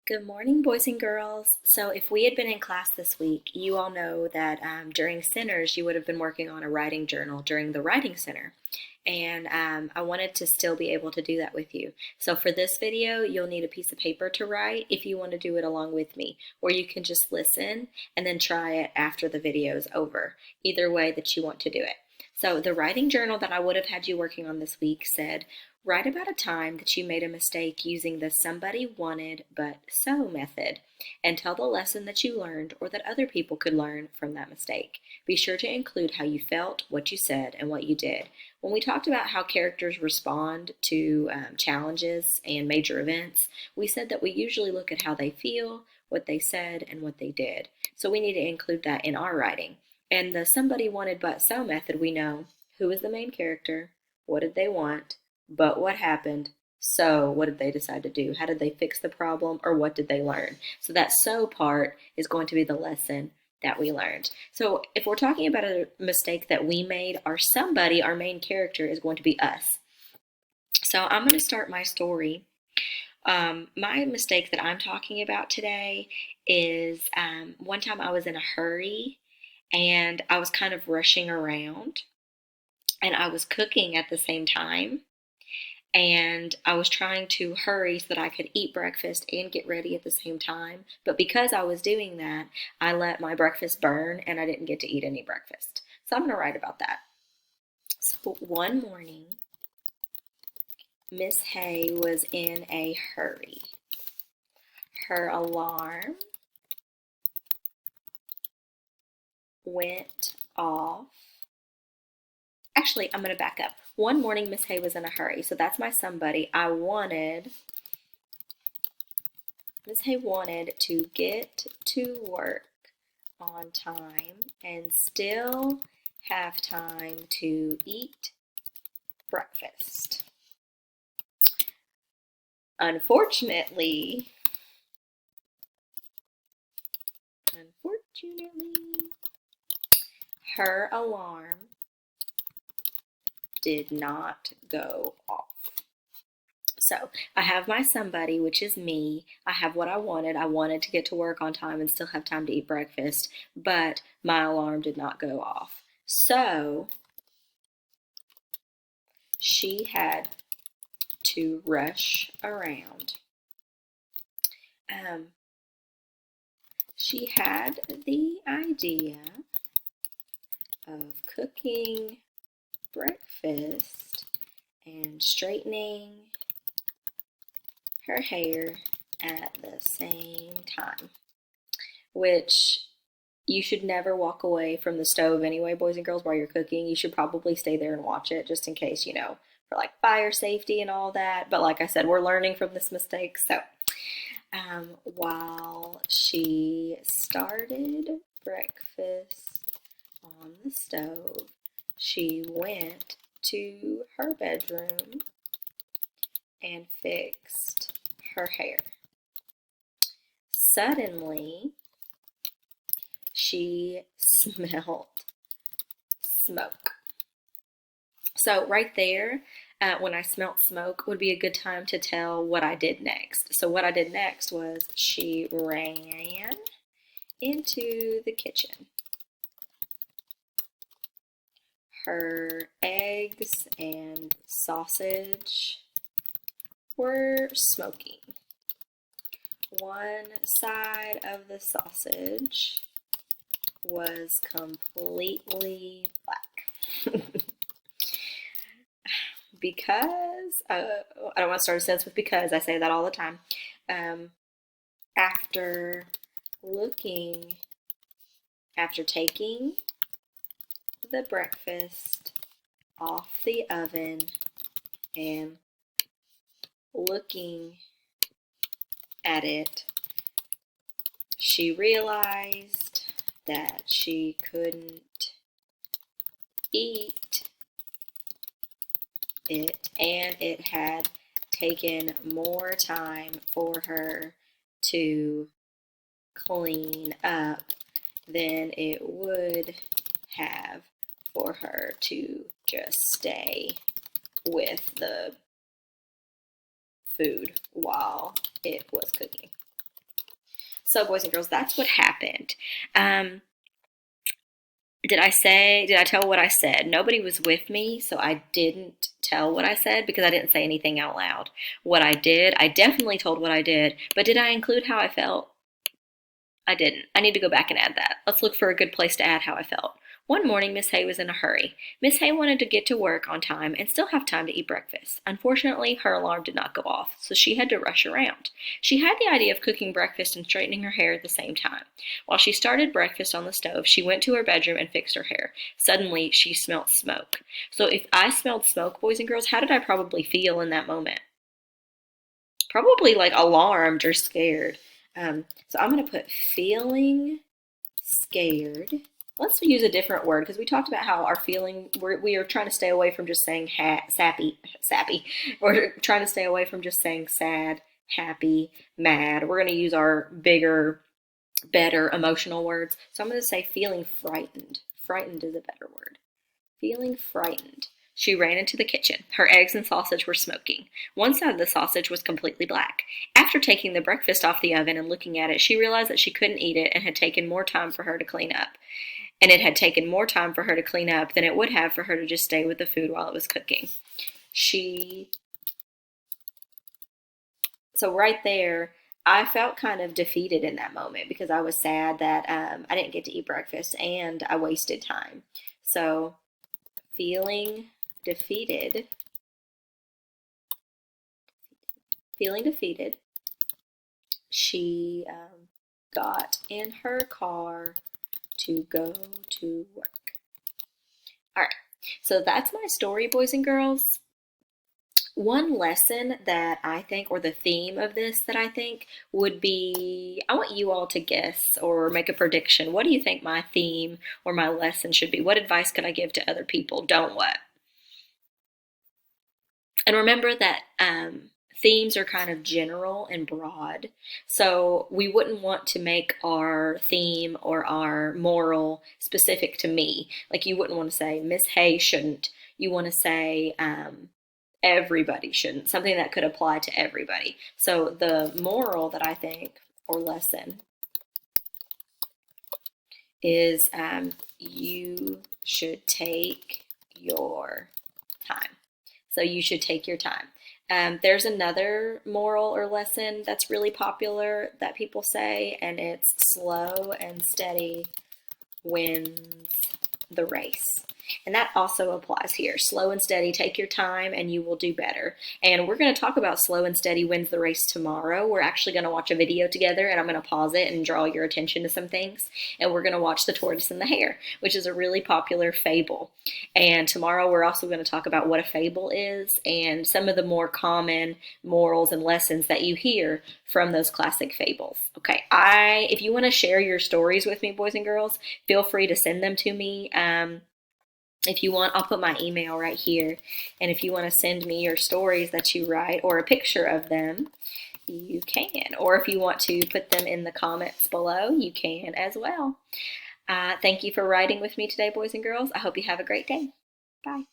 Good morning, boys and girls. So, if we had been in class this week, you all know that during Centers, you would have been working on a writing journal during the Writing Center. And I wanted to still be able to do that with you. So, for this video, you'll need a piece of paper to write if you want to do it along with me, or you can just listen and then try it after the video is over, either way that you want to do it. So, the writing journal that I would have had you working on this week said, write about a time that you made a mistake using the somebody wanted but so method and tell the lesson that you learned or that other people could learn from that mistake. Be sure to include how you felt, what you said, and what you did. When we talked about how characters respond to challenges and major events, we said that we usually look at how they feel, what they said, and what they did. So we need to include that in our writing. And the somebody wanted but so method, we know who is the main character, what did they want, but what happened? So, what did they decide to do? How did they fix the problem, or what did they learn? So, that so part is going to be the lesson that we learned. So, if we're talking about a mistake that we made, our somebody, our main character, is going to be us. So, I'm going to start my story. My mistake that I'm talking about today is one time I was in a hurry and I was kind of rushing around and I was cooking at the same time and I was trying to hurry so that I could eat breakfast and get ready at the same time. But because I was doing that, I let my breakfast burn and I didn't get to eat any breakfast. So I'm going to write about that. So one morning, Miss Hay was in a hurry. Her alarm went off. Actually, I'm going to back up. One morning, Miss Hay was in a hurry. So that's my somebody. Miss Hay wanted to get to work on time and still have time to eat breakfast. Unfortunately, her alarm did not go off. So I have my somebody, which is me. I have what I wanted. I wanted to get to work on time and still have time to eat breakfast, but my alarm did not go off. So she had to rush around. She had the idea of cooking breakfast and straightening her hair at the same time, which you should never walk away from the stove anyway, boys and girls, while you're cooking. You should probably stay there and watch it just in case, for like fire safety and all that. But like I said, we're learning from this mistake. So while she started breakfast on the stove, she went to her bedroom and fixed her hair. Suddenly, she smelled smoke. So right there, when I smelled smoke would be a good time to tell what I did next. So what I did next was she ran into the kitchen. Her eggs and sausage were smoking. One side of the sausage was completely black. Because, I don't want to start a sentence with because, I say that all the time. After taking the breakfast off the oven and looking at it, she realized that she couldn't eat it, and it had taken more time for her to clean up than it would have for her to just stay with the food while it was cooking. So, boys and girls, that's what happened. Um, did I tell what I said? Nobody was with me, so I didn't tell what I said because I didn't say anything out loud. What I did, I definitely told what I did, but did I include how I felt? I didn't. I need to go back and add that. Let's look for a good place to add how I felt. One morning, Miss Hay was in a hurry. Miss Hay wanted to get to work on time and still have time to eat breakfast. Unfortunately, her alarm did not go off, so she had to rush around. She had the idea of cooking breakfast and straightening her hair at the same time. While she started breakfast on the stove, she went to her bedroom and fixed her hair. Suddenly, she smelled smoke. So if I smelled smoke, boys and girls, how did I probably feel in that moment? Probably like alarmed or scared. So I'm going to put feeling scared. Let's use a different word because we talked about how our feeling, we are trying to stay away from just saying sappy. We're trying to stay away from just saying sad, happy, mad. We're going to use our bigger, better emotional words. So I'm going to say feeling frightened. Frightened is a better word. Feeling frightened. She ran into the kitchen. Her eggs and sausage were smoking. One side of the sausage was completely black. After taking the breakfast off the oven and looking at it, she realized that she couldn't eat it and had taken more time for her to clean up. And it had taken more time for her to clean up than it would have for her to just stay with the food while it was cooking. So right there, I felt kind of defeated in that moment because I was sad that I didn't get to eat breakfast and I wasted time. So feeling defeated, she got in her car to go to work. All right, so that's my story, boys and girls. One lesson that I think, or the theme of this that I think would be, I want you all to guess or make a prediction. What do you think my theme or my lesson should be? What advice could I give to other people? Don't what? And remember that themes are kind of general and broad. So we wouldn't want to make our theme or our moral specific to me. Like you wouldn't want to say Miss Hay shouldn't. You want to say everybody shouldn't. Something that could apply to everybody. So the moral that I think, or lesson, is you should take your time. So you should take your time. There's another moral or lesson that's really popular that people say, and it's slow and steady wins the race. And that also applies here. Slow and steady, take your time and you will do better. And we're going to talk about slow and steady wins the race tomorrow. We're actually going to watch a video together and I'm going to pause it and draw your attention to some things. And we're going to watch The Tortoise and the Hare, which is a really popular fable. And tomorrow we're also going to talk about what a fable is and some of the more common morals and lessons that you hear from those classic fables. Okay, if you want to share your stories with me, boys and girls, feel free to send them to me. If you want, I'll put my email right here. And if you want to send me your stories that you write or a picture of them, you can. Or if you want to put them in the comments below, you can as well. Thank you for writing with me today, boys and girls. I hope you have a great day. Bye.